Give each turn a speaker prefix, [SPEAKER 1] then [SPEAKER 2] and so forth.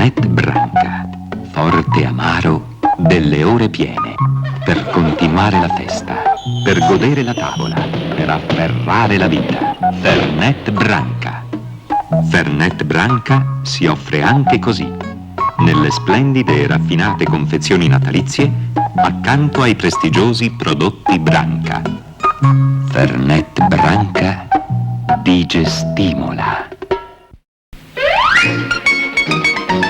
[SPEAKER 1] Fernet Branca, forte amaro delle ore piene, per continuare la festa, per godere la tavola, per afferrare la vita. Fernet Branca. Fernet Branca si offre anche così, nelle splendide e raffinate confezioni natalizie, accanto ai prestigiosi prodotti Branca. Fernet Branca digestimola.